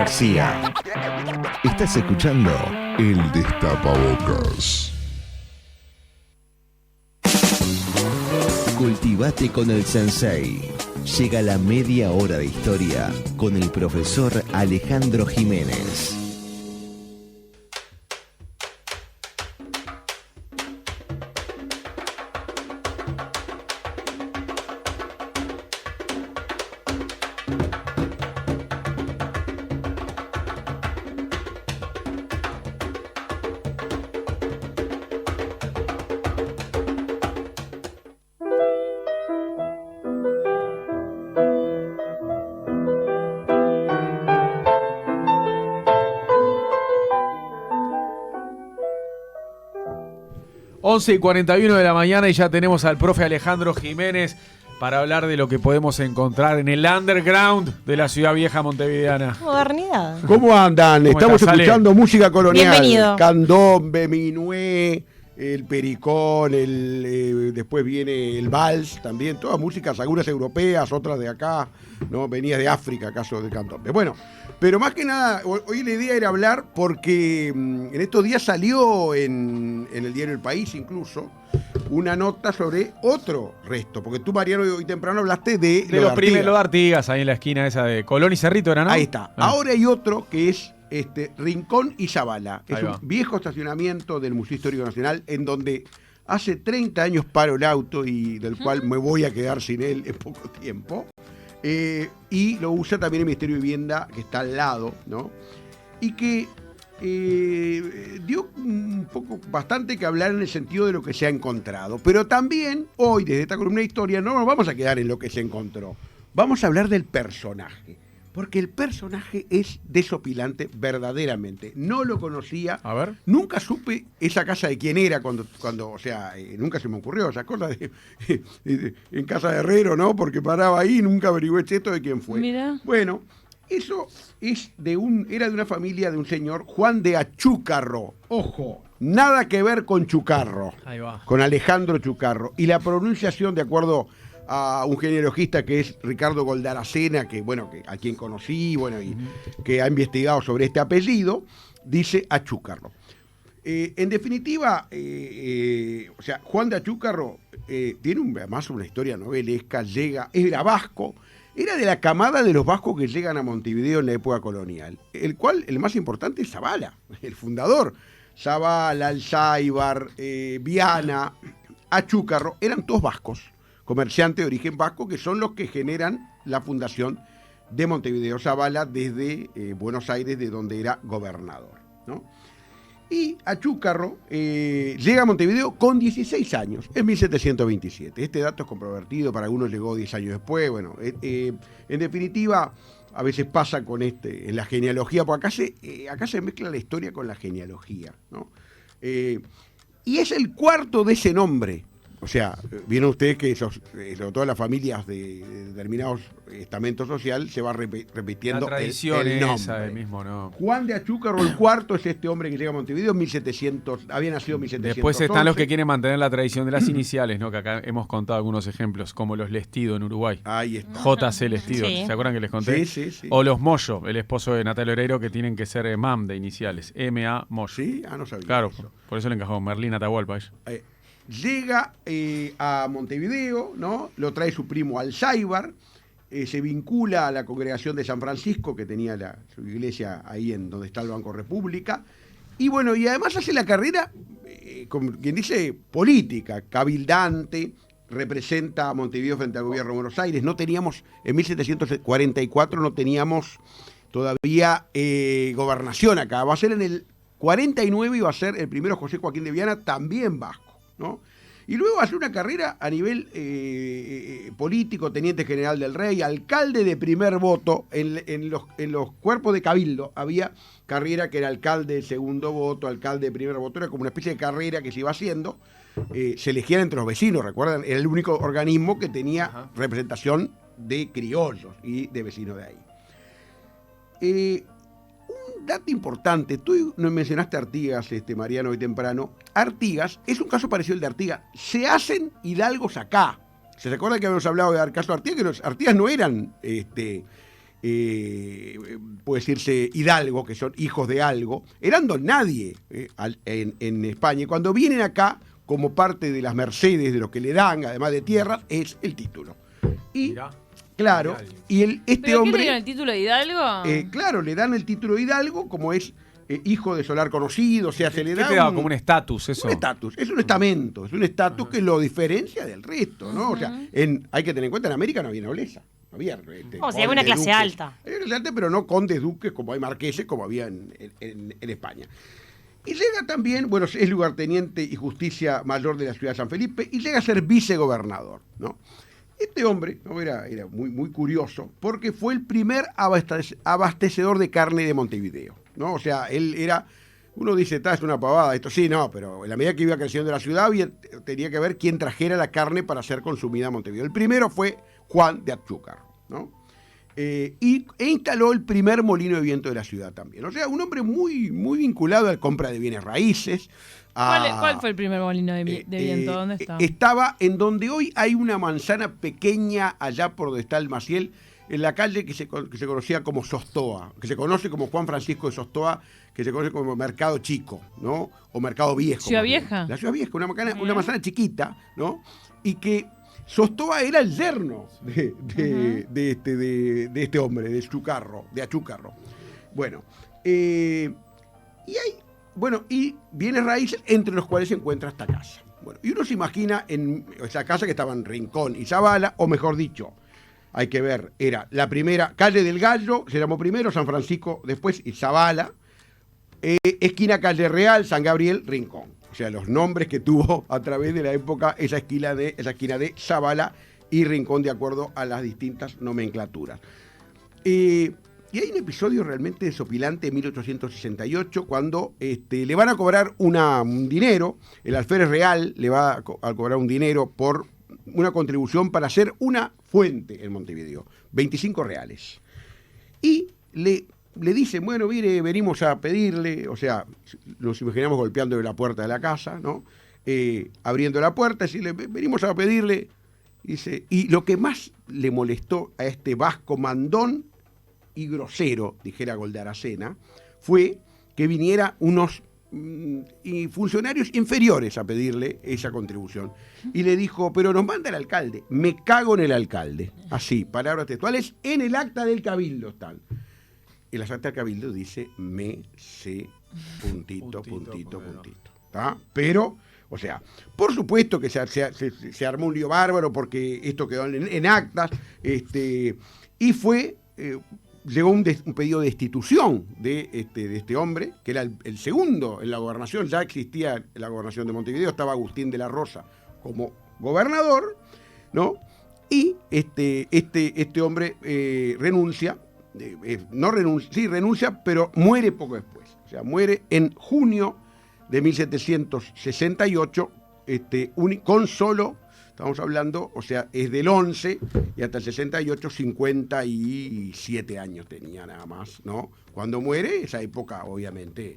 García. Estás escuchando El Destapabocas. Cultivate con el Sensei. Llega la media hora de historia con el profesor Alejandro Jiménez. Once y 41 de la mañana y ya tenemos al profe Alejandro Jiménez para hablar de lo que podemos encontrar en el underground de la ciudad vieja montevideana. Modernidad. ¿Cómo andan? Estamos escuchando música colonial. Bienvenido. Candombe, minué, el pericón, después viene el vals también, todas músicas, algunas europeas, otras de acá, ¿no? Venía de África, caso del candombe. Bueno, pero más que nada, hoy la idea era hablar porque en estos días salió en el diario El País incluso una nota sobre otro resto, porque tú, Mariano, hoy temprano hablaste de los primeros de Artigas, ahí en la esquina esa de Colón y Cerrito, ¿era, no? Ahí está. Ahora hay otro que es Rincón y Zabala. Es un va. viejo estacionamiento del Museo Histórico Nacional en donde hace 30 años paro el auto y del cual me voy a quedar sin él en poco tiempo. Y lo usa también el Ministerio de Vivienda, que está al lado, ¿no? Y que dio un poco bastante que hablar en el sentido de lo que se ha encontrado. Pero también hoy, desde esta columna de historia, no nos vamos a quedar en lo que se encontró. Vamos a hablar del personaje. Porque el personaje es desopilante verdaderamente. No lo conocía. A ver. Nunca supe esa casa de quién era cuando o sea, nunca se me ocurrió esa cosa en casa de Herrero, ¿no? Porque paraba ahí y nunca averigüé esto de quién fue. Mira. Bueno, eso es era de una familia de un señor, Juan de Achúcarro. Ojo, nada que ver con Chucarro. Ahí va. Con Alejandro Chucarro. Y la pronunciación, de acuerdo a un genealogista que es Ricardo Goldaracena, que a quien conocí, y que ha investigado sobre este apellido, dice Achúcarro. En definitiva, o sea, Juan de Achúcarro tiene además una historia novelesca, era vasco, era de la camada de los vascos que llegan a Montevideo en la época colonial, el más importante es Zabala, el fundador. Zabala, Alzáibar, Viana, Achúcarro, eran todos vascos, comerciantes de origen vasco, que son los que generan la fundación de Montevideo. Zabala desde Buenos Aires, de donde era gobernador, ¿no? Y Achúcarro llega a Montevideo con 16 años, en 1727. Este dato es controvertido, para algunos llegó 10 años después. En definitiva, a veces pasa con en la genealogía, porque acá se mezcla la historia con la genealogía, ¿no? Y es el cuarto de ese nombre. O sea, vieron ustedes que sobre todas las familias de determinados estamentos sociales se va repitiendo la tradición el nombre. esa del mismo, ¿no? Juan de Achúcarro, el cuarto, es este hombre que llega a Montevideo en 1700, había nacido en 1711. Después están los que quieren mantener la tradición de las iniciales, ¿no? Que acá hemos contado algunos ejemplos, como los Lestido en Uruguay. Ahí está. JC Lestido, Sí. ¿se acuerdan que les conté? Sí. O los Moyo, el esposo de Natalia Oreiro, que tienen que ser MAM de iniciales, M-A Moyo. Sí, no sabía. Claro, eso. por eso le encajó Merlín Atahualpa a ella. Llega a Montevideo, ¿no? Lo trae su primo Alzáibar, se vincula a la congregación de San Francisco, que tenía su iglesia ahí en donde está el Banco República, y además hace la carrera, como quien dice, política, cabildante, representa a Montevideo frente al gobierno de Buenos Aires. No teníamos, en 1744 no teníamos todavía gobernación acá. Va a ser en el 49 y va a ser el primero José Joaquín de Viana, también vasco, ¿no? Y luego hace una carrera a nivel político, teniente general del rey, alcalde de primer voto. En los cuerpos de cabildo había carrera que era alcalde de segundo voto, alcalde de primer voto, era como una especie de carrera que se iba haciendo. Se elegían entre los vecinos, ¿recuerdan? Era el único organismo que tenía representación de criollos y de vecinos de ahí. Un dato importante, tú nos mencionaste Artigas, Mariano, hoy temprano. Artigas es un caso parecido al de Artigas. Se hacen hidalgos acá. ¿Se recuerda que habíamos hablado del caso de Artigas? Que los Artigas no eran puede decirse Hidalgo, que son hijos de algo, eran don nadie en España. Y cuando vienen acá, como parte de las mercedes, de lo que le dan, además de tierras, es el título. Y, Mirá. claro, y este ¿Pero hombre... qué le dieron el título de Hidalgo? claro, le dan el título de Hidalgo, como es hijo de solar conocido, o sea, se le ¿Qué da te daba como un estatus eso? un estatus, es un estamento, es un estatus que lo diferencia del resto, ¿no? O sea, hay que tener en cuenta, en América no había nobleza, no había O sea, una clase alta. Había clase alta, pero no condes, duques, como hay marqueses, como había en España. Y llega también, bueno, es lugarteniente y justicia mayor de la ciudad de San Felipe, y llega a ser vicegobernador, ¿no? Este hombre, ¿no? era muy, muy curioso, porque fue el primer abastecedor de carne de Montevideo, ¿no? O sea, él era, uno dice, es una pavada, esto sí, no, pero en la medida que iba creciendo la ciudad, tenía que ver quién trajera la carne para ser consumida en Montevideo. El primero fue Juan de Achúcarro, ¿no? E instaló el primer molino de viento de la ciudad también. O sea, un hombre muy, muy vinculado a la compra de bienes raíces. ¿Cuál fue el primer molino de viento? ¿Dónde está? Estaba en donde hoy hay una manzana pequeña, allá por donde está el Maciel, en la calle que se conocía como Sostoa, que se conoce como Juan Francisco de Sostoa, que se conoce como Mercado Chico, ¿no? O Mercado Viejo. ¿Ciudad Vieja? La Ciudad Vieja, una manzana chiquita, ¿no? Y que Sostoa era el yerno de este hombre, de Achúcarro. Bueno, y bienes raíces entre los cuales se encuentra esta casa. Bueno, y uno se imagina en esa casa que estaban Rincón y Zavala, o mejor dicho, hay que ver, era la primera, Calle del Gallo, se llamó primero, San Francisco después, y Zavala, esquina Calle Real, San Gabriel, Rincón. O sea, los nombres que tuvo a través de la época esa esquina de Zavala y Rincón, de acuerdo a las distintas nomenclaturas. Y hay un episodio realmente desopilante en 1868, cuando le van a cobrar un dinero, el alférez real le va a cobrar un dinero por una contribución para hacer una fuente en Montevideo, 25 reales. Y le dicen, bueno, mire, venimos a pedirle, o sea, nos imaginamos golpeándole la puerta de la casa, ¿no? Abriendo la puerta, decirle, venimos a pedirle, dice, y lo que más le molestó a este vasco mandón y grosero, dijera Goldaracena, fue que viniera unos funcionarios inferiores a pedirle esa contribución. Y le dijo, pero nos manda el alcalde, me cago en el alcalde. Así, palabras textuales, en el acta del cabildo están. El acta del cabildo dice, puntito. ¿Tá? Pero, o sea, por supuesto que se armó un lío bárbaro porque esto quedó en actas, y fue... llegó un pedido de destitución de este hombre, que era el segundo en la gobernación. Ya existía la gobernación de Montevideo, estaba Agustín de la Rosa como gobernador, ¿no? Y este hombre renuncia, renuncia, pero muere poco después. O sea, muere en junio de 1768, con solo... Estamos hablando, o sea, es del 11 y hasta el 68, 57 años tenía nada más, ¿no? Cuando muere, esa época, obviamente,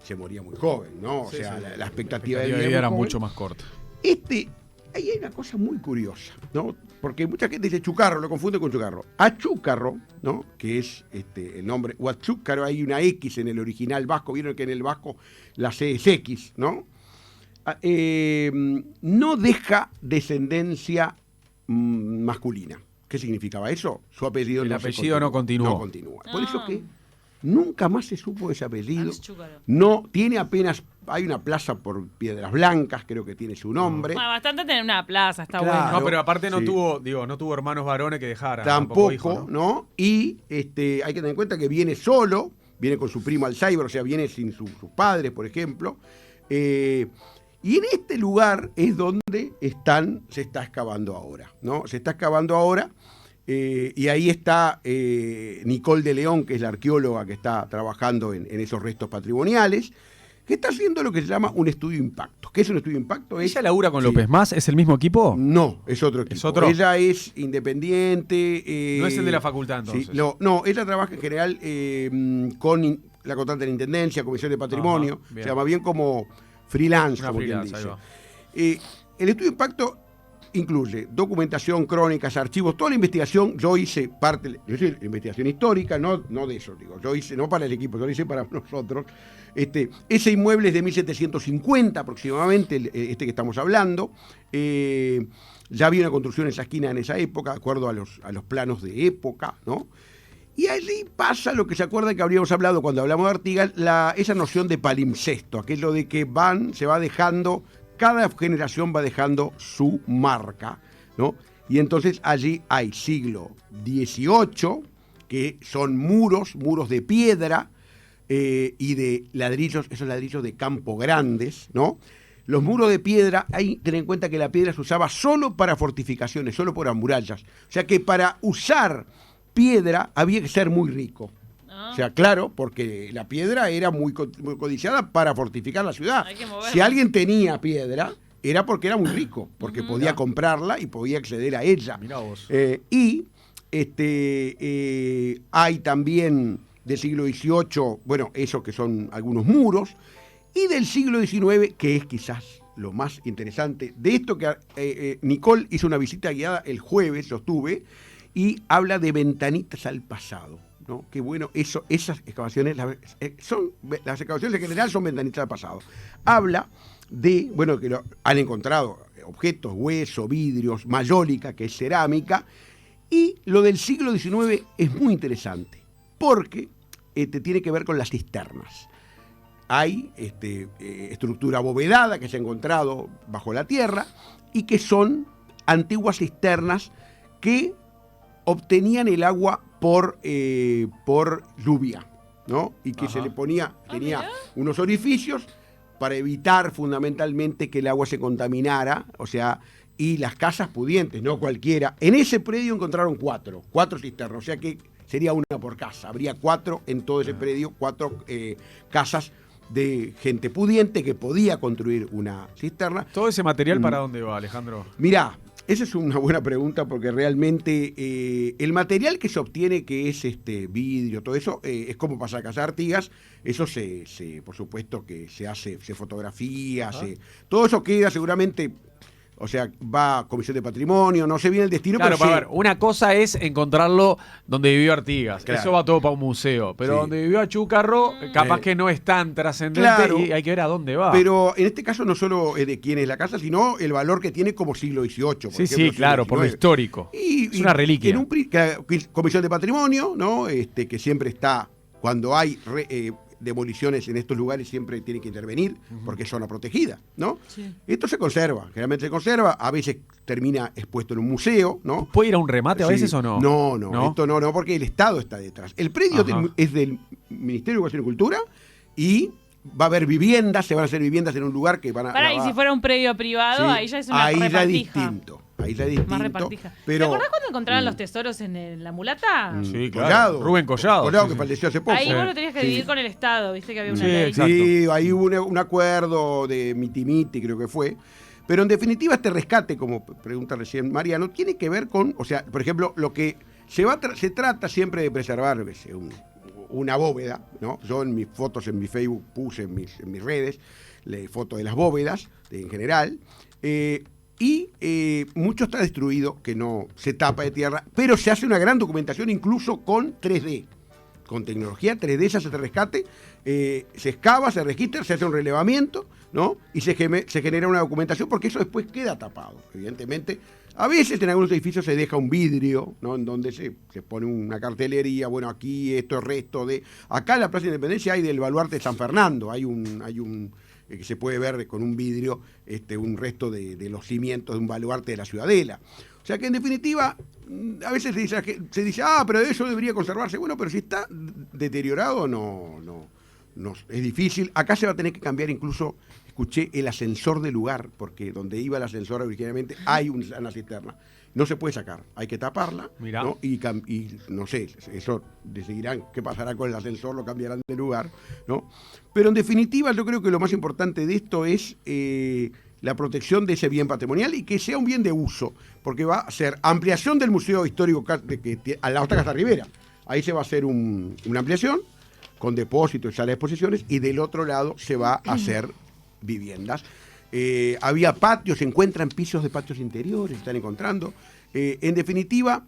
se moría muy joven, ¿no? O sea, la expectativa de vida era mucho más corta. Ahí hay una cosa muy curiosa, ¿no? Porque mucha gente dice Chucarro, lo confunde con Chucarro. Achúcarro, ¿no? Que es el nombre, o Achúcarro, hay una X en el original vasco, vieron que en el vasco la C es X, ¿no? No deja descendencia masculina. ¿Qué significaba eso? Su apellido el apellido no continuó. Por eso que nunca más se supo de ese apellido. No tiene apenas, hay una plaza por Piedras Blancas, creo que tiene su nombre. Bastante tener una plaza, está Claro. bueno. No, pero aparte no Sí. tuvo hermanos varones que dejaran. Tampoco, hijo, ¿no? Y hay que tener en cuenta que viene solo, viene con su primo Alzheimer, o sea, viene sin sus padres, por ejemplo. Y en este lugar es donde se está excavando ahora, ¿no? Se está excavando ahora, y ahí está Nicole de León, que es la arqueóloga que está trabajando en esos restos patrimoniales, que está haciendo lo que se llama un estudio de impacto. ¿Qué es un estudio de impacto? ¿Ella labura con López Más? ¿Es el mismo equipo? No, es otro equipo. ¿Es otro? Ella es independiente. No es el de la facultad, entonces. Sí, no, ella trabaja en general con la constante de la Intendencia, Comisión de Patrimonio, Ajá, bien. se llama bien como freelance, Una como quien freelance, dice. ahí va. El estudio de impacto incluye documentación, crónicas, archivos, toda la investigación. Yo hice parte, yo hice investigación histórica, no de eso, digo, yo hice, no para el equipo, yo lo hice para nosotros. Ese inmueble es de 1750 aproximadamente, este que estamos hablando. Ya había una construcción en esa esquina en esa época, de acuerdo a los planos de época, ¿no? Y allí pasa lo que se acuerda que habríamos hablado cuando hablamos de Artigas, esa noción de palimpsesto, aquello de que se va dejando, cada generación va dejando su marca, ¿no? Y entonces allí hay siglo XVIII, que son muros de piedra y de ladrillos, esos ladrillos de Campo Grandes, ¿no? Los muros de piedra, hay que tener en cuenta que la piedra se usaba solo para fortificaciones, solo para murallas. O sea que para usar piedra había que ser muy rico. O sea, claro, porque la piedra era muy codiciada para fortificar la ciudad. Si alguien tenía piedra, era porque era muy rico, porque podía comprarla y podía acceder a ella. Mirá vos. Hay también del siglo XVIII, bueno, eso que son algunos muros, y del siglo XIX, que es quizás lo más interesante, de esto que Nicole hizo una visita guiada el jueves, yo estuve, y habla de ventanitas al pasado, ¿no? Que bueno, esas excavaciones, las excavaciones en general son ventanitas al pasado. Habla de, bueno, que han encontrado objetos, hueso, vidrios, mayólica, que es cerámica, y lo del siglo XIX es muy interesante, porque tiene que ver con las cisternas. Hay estructura abovedada que se ha encontrado bajo la tierra y que son antiguas cisternas que obtenían el agua por lluvia, ¿no? Y que se le tenía unos orificios para evitar fundamentalmente que el agua se contaminara, o sea, y las casas pudientes, no cualquiera. En ese predio encontraron cuatro cisternas, o sea que sería una por casa. Habría 4 en todo ese predio, 4 casas de gente pudiente que podía construir una cisterna. ¿Todo ese material para dónde va, Alejandro? Mirá, esa es una buena pregunta porque realmente el material que se obtiene, que es vidrio, todo eso, es como pasa a Casa Artigas, eso por supuesto que se fotografía, todo eso queda seguramente. O sea, va a Comisión de Patrimonio, no sé bien el destino, claro, pero a ver, una cosa es encontrarlo donde vivió Artigas, claro. Eso va todo para un museo, pero donde vivió Achúcarro, capaz que no es tan trascendente, claro, y hay que ver a dónde va. Pero en este caso no solo es de quién es la casa, sino el valor que tiene como siglo XVIII. Sí, claro, por lo histórico. Es una reliquia. En Comisión de Patrimonio, ¿no? Que siempre está, cuando hay demoliciones en estos lugares siempre tienen que intervenir porque es zona protegida, ¿no? Sí. Esto se conserva, generalmente se conserva, a veces termina expuesto en un museo, ¿no? ¿Puede ir a un remate a veces o no? No, esto no, porque el Estado está detrás. El predio es del Ministerio de Educación y Cultura y va a haber viviendas, se van a hacer viviendas en un lugar que van a... y si fuera un predio privado, ahí ya es una repartija. Ahí ya es distinto. Más repartija. Pero, ¿te acordás cuando encontraron los tesoros en la mulata? Sí, claro. Rubén Collado. Collado, que falleció hace poco. Ahí vos lo tenías que dividir con el Estado, viste que había una ley. Exacto. Sí, ahí hubo un acuerdo de miti-miti, creo que fue. Pero en definitiva este rescate, como pregunta recién Mariano, tiene que ver con, o sea, por ejemplo, lo que se trata siempre de preservar una bóveda, ¿no? Yo en mis fotos, en mi Facebook puse en mis redes, fotos de las bóvedas en general, y mucho está destruido, que no se tapa de tierra, pero se hace una gran documentación incluso con 3D. Con tecnología 3D se hace rescate, se excava, se registra, se hace un relevamiento, ¿no? Y se genera una documentación porque eso después queda tapado, evidentemente. A veces en algunos edificios se deja un vidrio, ¿no? En donde se pone una cartelería, bueno, aquí esto es resto de... Acá en la Plaza de Independencia hay del baluarte de San Fernando, hay un que se puede ver con un vidrio un resto de los cimientos de un baluarte de la Ciudadela. O sea que en definitiva, a veces se dice, pero eso debería conservarse. Bueno, pero si está deteriorado, no es difícil. Acá se va a tener que cambiar incluso, escuché, el ascensor del lugar, porque donde iba el ascensor originalmente hay una cisterna. No se puede sacar, hay que taparla, ¿no? Y no sé, eso decidirán qué pasará con el ascensor, lo cambiarán de lugar, ¿no? Pero en definitiva yo creo que lo más importante de esto es la protección de ese bien patrimonial y que sea un bien de uso, porque va a ser ampliación del Museo Histórico a la otra Casa Rivera. Ahí se va a hacer una ampliación con depósitos y sala de exposiciones y del otro lado se va a hacer viviendas. Había patios, se encuentran pisos de patios interiores, se están encontrando. En definitiva,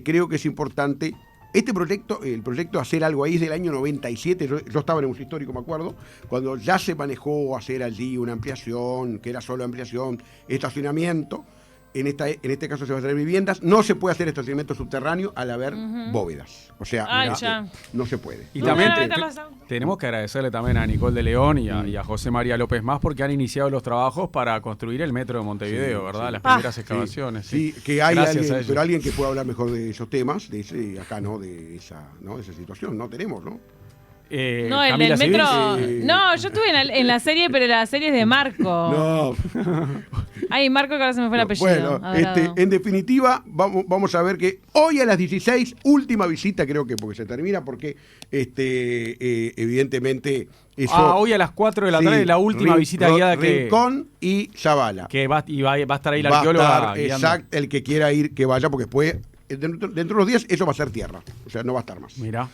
creo que es importante. El proyecto de hacer algo ahí es del año 97, yo estaba en el Museo Histórico, me acuerdo, cuando ya se manejó hacer allí una ampliación, que era solo ampliación, estacionamiento. En este caso se va a hacer viviendas. No se puede hacer estacionamiento subterráneo al haber bóvedas. O sea, no se puede. Y también tenemos que agradecerle también a Nicole de León y a José María López Más porque han iniciado los trabajos para construir el metro de Montevideo, ¿verdad? Las primeras excavaciones. Sí, que hay alguien que pueda hablar mejor de esos temas, de esa situación. No tenemos, ¿no? No, el del metro. No, yo estuve en la serie, pero la serie es de Marco. No. Ay, Marco, que ahora se me fue el apellido. Bueno, en definitiva, vamos a ver que hoy a las 16, última visita, creo que porque se termina, porque evidentemente eso. Hoy a las 4 de la tarde, la última visita guiada que. Rincón y Zavala. Que va a estar ahí la arqueóloga. Exacto, el que quiera ir, que vaya, porque después, dentro de unos días, eso va a ser tierra. O sea, no va a estar más. Mirá.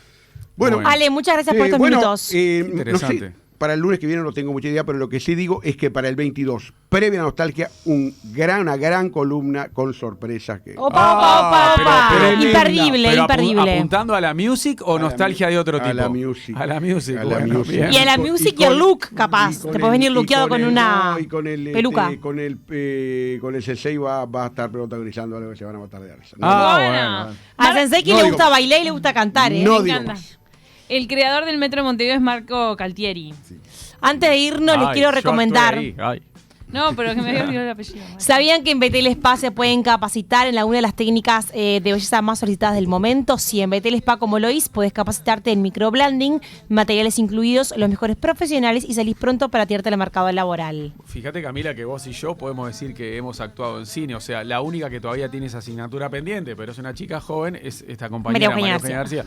Bueno, Ale, muchas gracias por estos minutos. Interesante. No sé, para el lunes que viene no tengo mucha idea, pero lo que sí digo es que para el 22, previa nostalgia, una gran columna con sorpresas. ¡Opa! Imperdible. ¿Apuntando a la music o nostalgia de otro tipo? A la music. A la music. Y a la music y el look, capaz. Te puedes venir luqueado con una peluca. Con el Sensei va a estar protagonizando algo que se van a matar de risa. Bueno. A Sensei que le gusta bailar y le gusta cantar, ¿eh? No Me digo encanta. más. El creador del Metro de Montevideo es Marco Caltieri. Sí. Antes de irnos, les quiero recomendar. No, pero que me había olvidado el apellido. ¿Sabían que en Betel Spa se pueden capacitar en alguna de las técnicas de belleza más solicitadas del momento? Sí, en Betel Spa como Lois puedes capacitarte en microblending, materiales incluidos, los mejores profesionales y salís pronto para tirarte al mercado laboral. Fíjate, Camila, que vos y yo podemos decir que hemos actuado en cine. O sea, la única que todavía tiene esa asignatura pendiente, pero es una chica joven, es esta compañera María Eugenia García.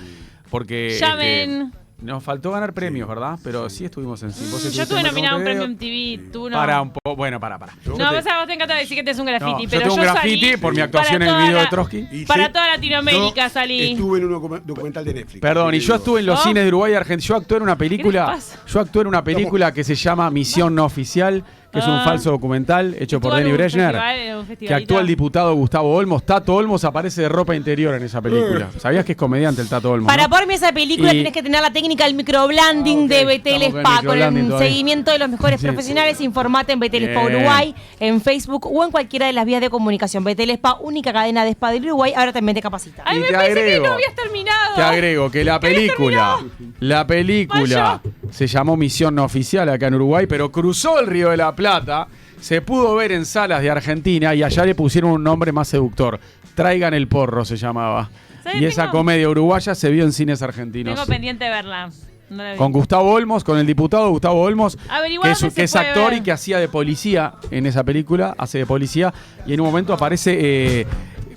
Porque llamen. Nos faltó ganar premios, ¿verdad? Pero sí estuvimos en cine. Yo estuve nominado a un premio MTV, tú no. Para un poco, bueno, para. No, vos te encanta decir que te es un graffiti, pero yo tengo un graffiti salí por mi actuación en el video de Trotsky. Para toda Latinoamérica salí. Estuve en un documental de Netflix. Perdón, y yo estuve en los cines de Uruguay y Argentina. Yo actué en una película que se llama Misión No Oficial, que es un falso documental hecho por Denny Brejner, que actúa el diputado Gustavo Olmos. Tato Olmos aparece de ropa interior en esa película. ¿Sabías que es comediante el Tato Olmos? Para ponerme esa película tienes que tener la técnica del microblending de Betel Spa, con el seguimiento de los mejores profesionales. Informate en Betel Spa Uruguay, en Facebook o en cualquiera de las vías de comunicación. Betel Spa, única cadena de spa del Uruguay, ahora también te capacita. Ay, me pensé que no habías terminado. Te agrego que la película se llamó Misión No Oficial acá en Uruguay, pero cruzó el Río de la Plata, se pudo ver en salas de Argentina y allá le pusieron un nombre más seductor. Traigan el porro se llamaba. Y esa comedia uruguaya se vio en cines argentinos. Tengo pendiente de verla. No con Gustavo Olmos, con el diputado Gustavo Olmos, que es actor ver. Y que hacía de policía en esa película, hace de policía, y en un momento aparece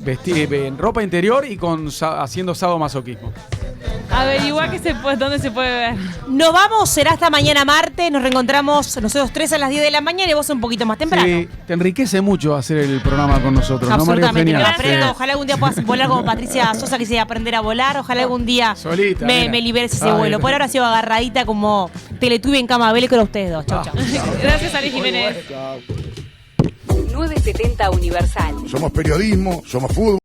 en ropa interior y haciendo sadomasoquismo. Averigua dónde se puede ver. Nos vamos, será hasta mañana martes. Nos reencontramos nosotros 3 a las 10 de la mañana y vos un poquito más temprano. Sí, te enriquece mucho hacer el programa con nosotros, ¿no, María Eugenia? Ojalá algún día puedas volar como Patricia Sosa, que se aprender a volar. Ojalá algún día me liberes ese vuelo. Por ahora ha sido agarradita como Teletubby en cama velcro ustedes dos. Chau. Gracias, Ale Jiménez. 970 Universal. Somos periodismo, somos fútbol.